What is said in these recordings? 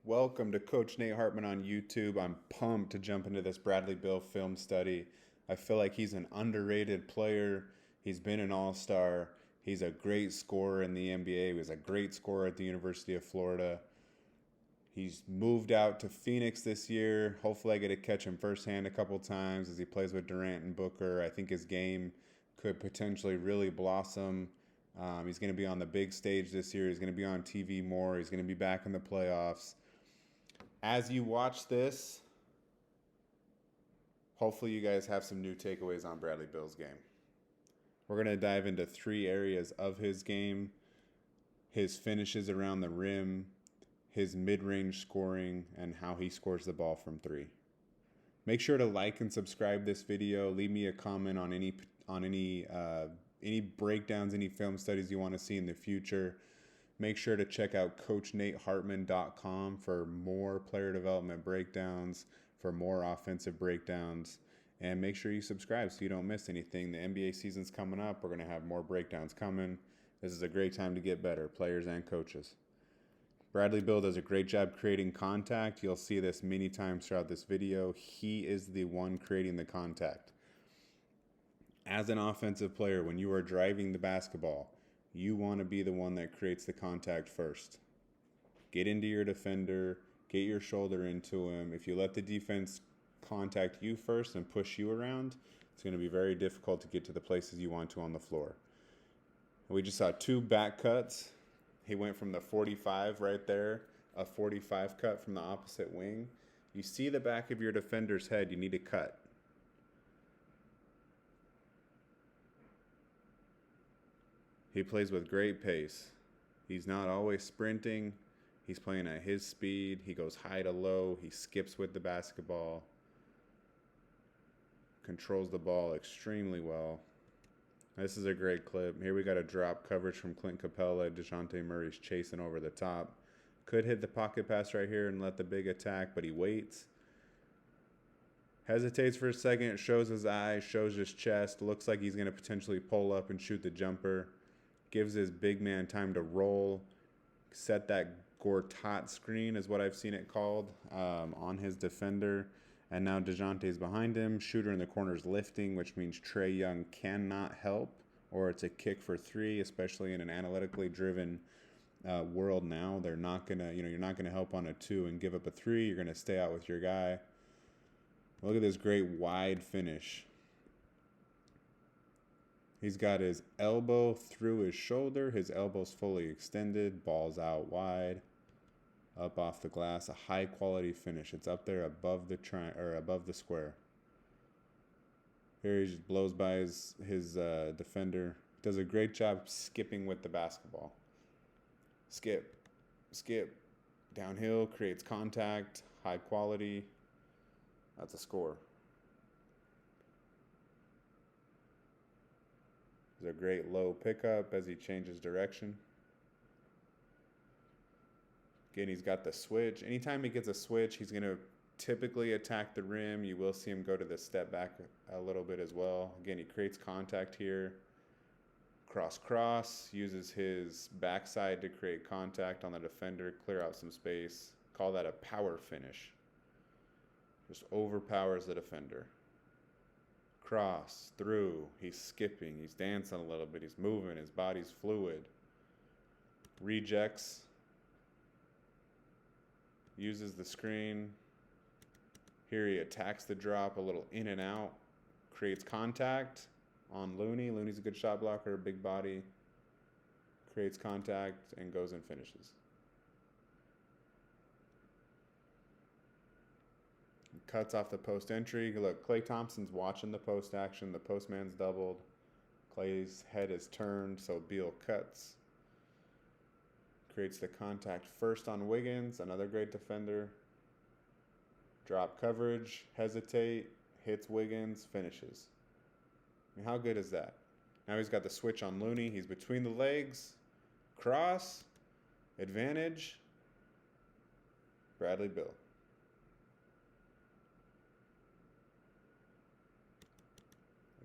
Welcome to Coach Nate Hartman on YouTube. I'm pumped to jump into this Bradley Beal film study. I feel like he's an underrated player. He's been an all-star. He's a great scorer in the NBA. He was a great scorer at the University of Florida. He's moved out to Phoenix this year. Hopefully I get to catch him firsthand a couple times as he plays with Durant and Booker. I think his game could potentially really blossom. He's going to be on the big stage this year. He's going to be on TV more. He's going to be back in the playoffs. As you watch this, hopefully you guys have some new takeaways on Bradley Beal's game. We're going to dive into 3 areas of his game: his finishes around the rim, his mid-range scoring, and how he scores the ball from 3. Make sure to like and subscribe this video. Leave me a comment on any breakdowns, any film studies you want to see in the future. Make sure to check out CoachNateHartman.com for more player development breakdowns, for more offensive breakdowns, and make sure you subscribe so you don't miss anything. The NBA season's coming up. We're going to have more breakdowns coming. This is a great time to get better, players and coaches. Bradley Beal does a great job creating contact. You'll see this many times throughout this video. He is the one creating the contact. As an offensive player, when you are driving the basketball, you want to be the one that creates the contact first. Get into your defender, get your shoulder into him. If you let the defense contact you first and push you around, it's going to be very difficult to get to the places you want to on the floor. We just saw 2 back cuts. He went from the 45 right there, a 45 cut from the opposite wing. You see the back of your defender's head, you need to cut. He plays with great pace. He's not always sprinting. He's playing at his speed. He goes high to low. He skips with the basketball. Controls the ball extremely well. This is a great clip. Here we got a drop coverage from Clint Capella. DeJounte Murray's chasing over the top. Could hit the pocket pass right here and let the big attack, but he waits. Hesitates for a second, shows his eyes, shows his chest. Looks like he's going to potentially pull up and shoot the jumper. Gives his big man time to roll. Set that Gortat screen is what I've seen it called on his defender. And now DeJounte's behind him. Shooter in the corner is lifting, which means Trae Young cannot help, or it's a kick for 3, especially in an analytically driven world now. They're not gonna, you're not gonna help on a 2 and give up a 3. You're gonna stay out with your guy. Look at this great wide finish. He's got his elbow through his shoulder. His elbow's fully extended. Ball's out wide. Up off the glass. A high quality finish. It's up there above the above the square. Here he just blows by his defender. Does a great job skipping with the basketball. Skip. Downhill. Creates contact. High quality. That's a score. A great low pickup as he changes direction. Again, he's got the switch. Anytime he gets a switch, he's going to typically attack the rim. You will see him go to the step back a little bit as well. Again, he creates contact here. Cross, uses his backside to create contact on the defender, clear out some space. Call that a power finish. Just overpowers the defender. Cross, through, he's skipping, he's dancing a little bit, he's moving, his body's fluid. Rejects, uses the screen. Here he attacks the drop, a little in and out, creates contact on Looney. Looney's a good shot blocker, big body, creates contact and goes and finishes. Cuts off the post entry. Look, Klay Thompson's watching the post action. The postman's doubled. Klay's head is turned, so Beal cuts. Creates the contact first on Wiggins, another great defender. Drop coverage, hesitate, hits Wiggins, finishes. I mean, how good is that? Now he's got the switch on Looney. He's between the legs. Cross, advantage, Bradley Beal.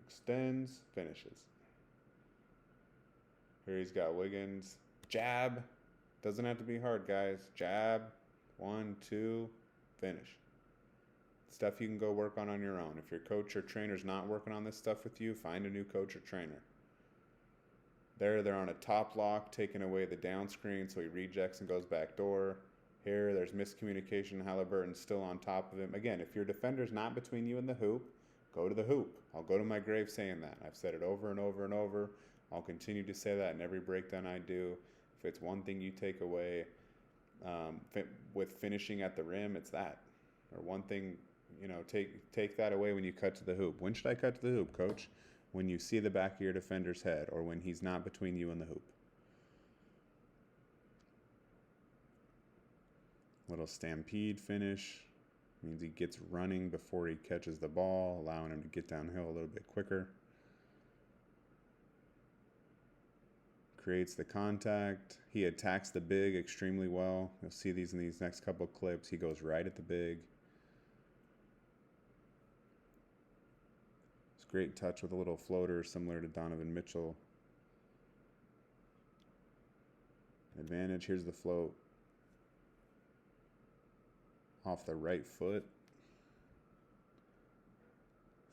Extends, finishes. Here he's got Wiggins. Jab. Doesn't have to be hard, guys. Jab. 1, 2, finish. Stuff you can go work on your own. If your coach or trainer's not working on this stuff with you, find a new coach or trainer. They're on a top lock, taking away the down screen, so he rejects and goes back door. Here, there's miscommunication. Halliburton's still on top of him. Again, if your defender's not between you and the hoop, go to the hoop. I'll go to my grave saying that. I've said it over and over and over. I'll continue to say that in every breakdown I do. If it's one thing you take away with finishing at the rim, it's that. Or one thing, take that away when you cut to the hoop. When should I cut to the hoop, coach? When you see the back of your defender's head, or when he's not between you and the hoop. Little stampede finish means he gets running before he catches the ball, allowing him to get downhill a little bit quicker. Creates the contact. He attacks the big extremely well. You'll see these in these next couple of clips. He goes right at the big. It's great touch with a little floater similar to Donovan Mitchell. Advantage. Here's the float. Off the right foot.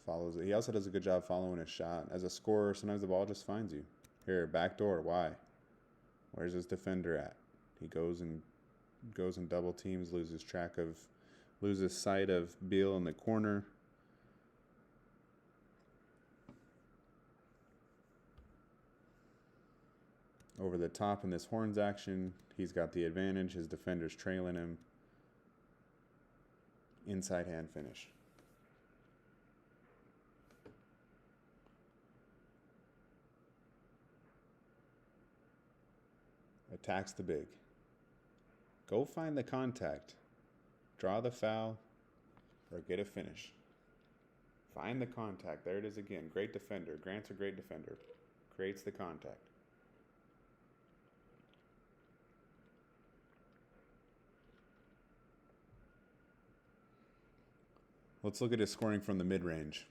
Follows it. He also does a good job following his shot. As a scorer, sometimes the ball just finds you. Here, back door. Why? Where's his defender at? He goes and double teams, loses sight of Beal in the corner. Over the top in this horns action, he's got the advantage. His defender's trailing him. Inside hand finish. Attacks the big. Go find the contact. Draw the foul or get a finish. Find the contact. There it is again. Great defender. Grant's a great defender. Creates the contact. Let's look at his scoring from the mid-range.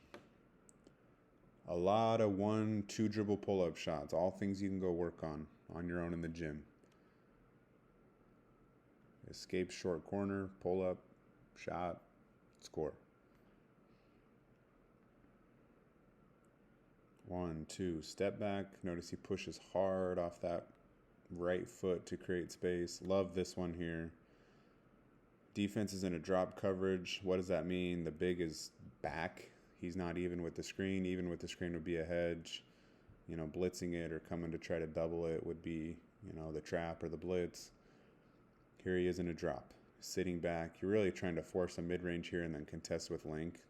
A lot of 1-2 dribble pull-up shots. All things you can go work on your own in the gym. Escape short corner, pull-up, shot, score. 1, 2, step back. Notice he pushes hard off that right foot to create space. Love this one here. Defense is in a drop coverage. What does that mean? The big is back. He's not even with the screen. Even with the screen would be a hedge. Blitzing it or coming to try to double it would be, the trap or the blitz. Here he is in a drop. Sitting back. You're really trying to force a mid-range here and then contest with length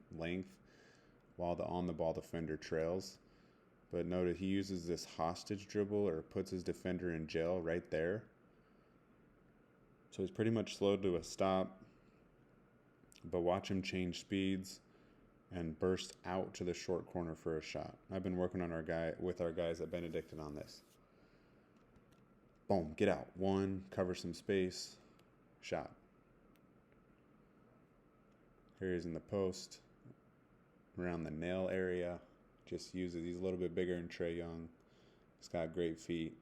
while the on-the-ball defender trails. But notice he uses this hostage dribble or puts his defender in jail right there. So he's pretty much slowed to a stop. But watch him change speeds and burst out to the short corner for a shot. I've been working on our guys at Benedictine on this. Boom, get out. 1, cover some space, shot. Here he's in the post, around the nail area. He's a little bit bigger than Trae Young. He's got great feet.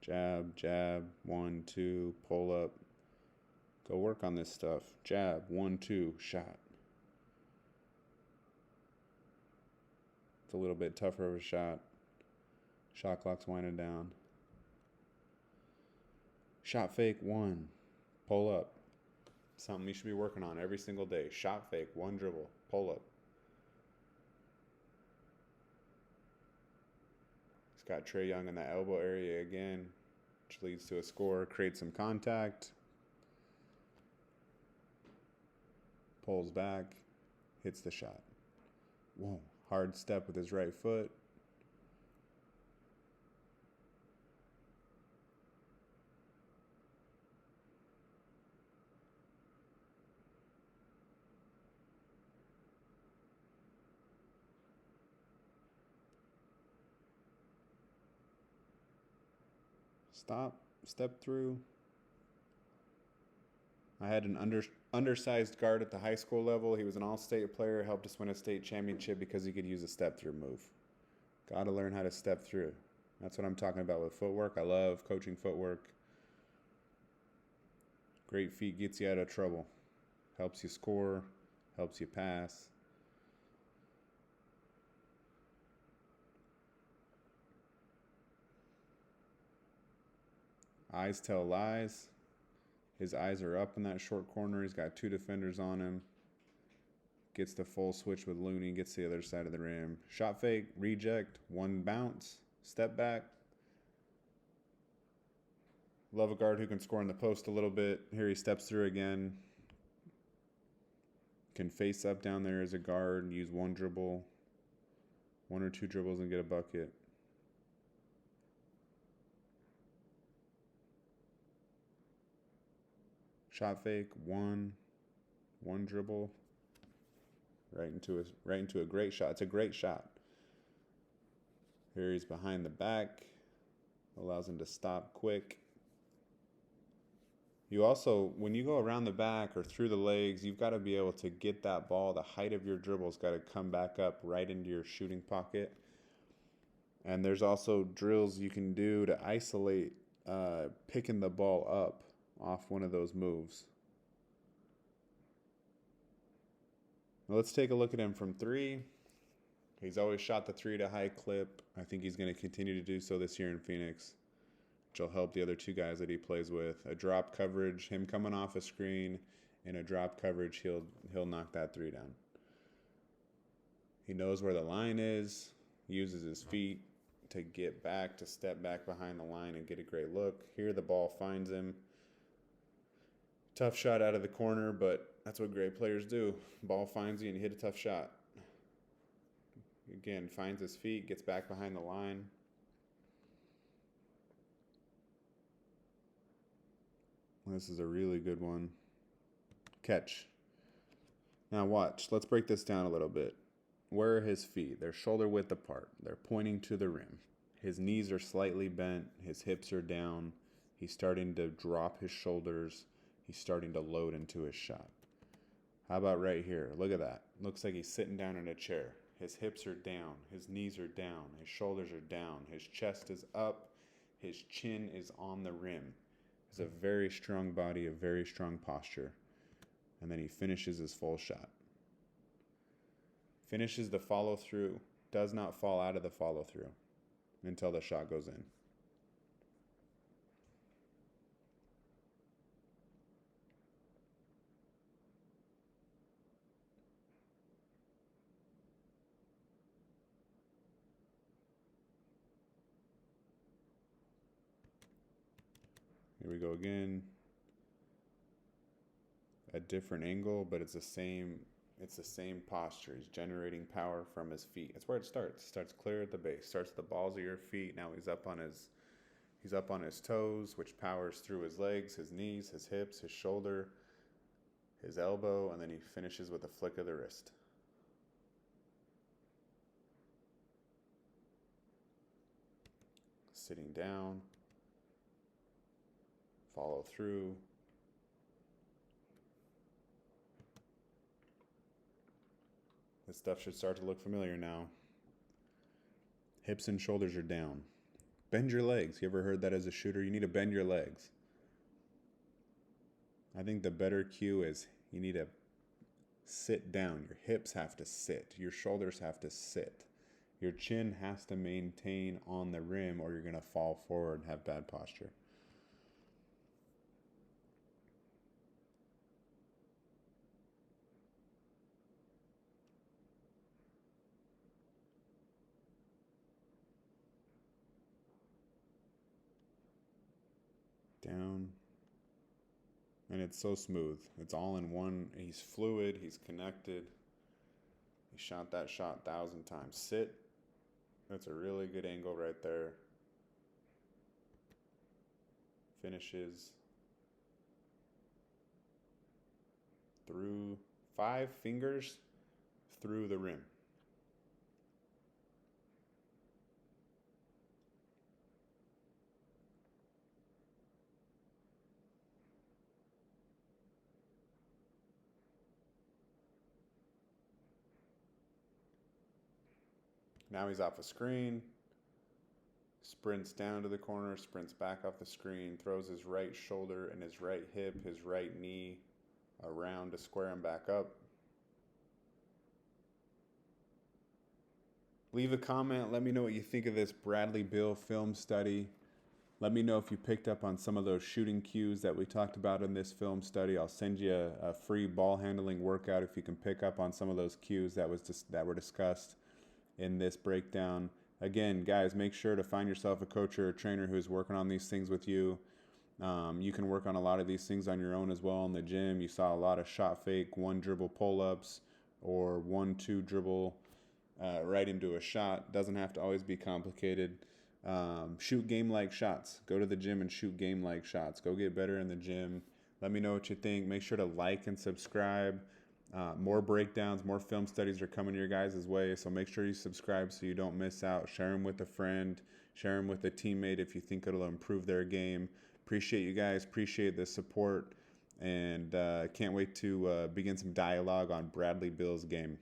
Jab, 1, 2, pull up. Go work on this stuff. Jab, 1, 2, shot. It's a little bit tougher of a shot. Shot clock's winding down. Shot fake, 1. Pull up. Something you should be working on every single day. Shot fake, 1 dribble. Pull up. He's got Trae Young in the elbow area again, which leads to a score. Creates some contact. Pulls back. Hits the shot. Whoa. Hard step with his right foot. Stop, step through. I had an undersized guard at the high school level. He was an all-state player, helped us win a state championship because he could use a step-through move. Got to learn how to step through. That's what I'm talking about with footwork. I love coaching footwork. Great feet gets you out of trouble. Helps you score, helps you pass. Eyes tell lies. His eyes are up in that short corner. He's got 2 defenders on him. Gets the full switch with Looney. Gets to the other side of the rim. Shot fake, reject, 1 bounce, step back. Love a guard who can score in the post a little bit. Here he steps through again. Can face up down there as a guard and use 1 dribble. 1 or 2 dribbles and get a bucket. Shot fake, 1 dribble. Right into a great shot. It's a great shot. Here he's behind the back. Allows him to stop quick. You also, when you go around the back or through the legs, you've got to be able to get that ball. The height of your dribble's got to come back up right into your shooting pocket. And there's also drills you can do to isolate picking the ball up off one of those moves. Now let's take a look at him from 3. He's always shot the 3 at a high clip. I think he's going to continue to do so this year in Phoenix, which will help the other 2 guys that he plays with. A drop coverage, him coming off a screen, in a drop coverage, he'll knock that 3 down. He knows where the line is, uses his feet to get back, to step back behind the line and get a great look. Here the ball finds him. Tough shot out of the corner, but that's what great players do. Ball finds you and you hit a tough shot. Again, finds his feet, gets back behind the line. This is a really good one. Catch. Now watch. Let's break this down a little bit. Where are his feet? They're shoulder width apart. They're pointing to the rim. His knees are slightly bent. His hips are down. He's starting to drop his shoulders. He's starting to load into his shot. How about right here? Look at that. Looks like he's sitting down in a chair. His hips are down. His knees are down. His shoulders are down. His chest is up. His chin is on the rim. It's a very strong body, a very strong posture. And then he finishes his full shot. Finishes the follow through. Does not fall out of the follow through until the shot goes in. Here we go again. A different angle, but it's the same posture. He's generating power from his feet. That's where it starts. It starts clear at the base. Starts at the balls of your feet. Now he's up on his toes, which powers through his legs, his knees, his hips, his shoulder, his elbow, and then he finishes with a flick of the wrist. Sitting down. Follow through. This stuff should start to look familiar now. Hips and shoulders are down. Bend your legs. You ever heard that as a shooter? You need to bend your legs. I think the better cue is you need to sit down. Your hips have to sit. Your shoulders have to sit. Your chin has to maintain on the rim or you're going to fall forward and have bad posture. Down. And it's so smooth. It's all in one. He's fluid. He's connected. He shot that shot 1,000 times. Sit. That's a really good angle right there. Finishes through 5 fingers through the rim. Now he's off a screen, sprints down to the corner, sprints back off the screen, throws his right shoulder and his right hip, his right knee around to square him back up. Leave a comment. Let me know what you think of this Bradley Beal film study. Let me know if you picked up on some of those shooting cues that we talked about in this film study. I'll send you a free ball handling workout if you can pick up on some of those cues that were discussed in this breakdown. Again, guys, make sure to find yourself a coach or a trainer who's working on these things with you. You can work on a lot of these things on your own as well in the gym. You saw a lot of shot fake, 1 dribble pull-ups, or 1-2 dribble right into a shot. Doesn't have to always be complicated. Shoot game-like shots. Go to the gym and shoot game-like shots. Go get better in the gym. Let me know what you think. Make sure to like and subscribe. More breakdowns, more film studies are coming your guys' way, so make sure you subscribe so you don't miss out. Share them with a friend. Share them with a teammate if you think it'll improve their game. Appreciate you guys. Appreciate the support. And can't wait to begin some dialogue on Bradley Beal's game.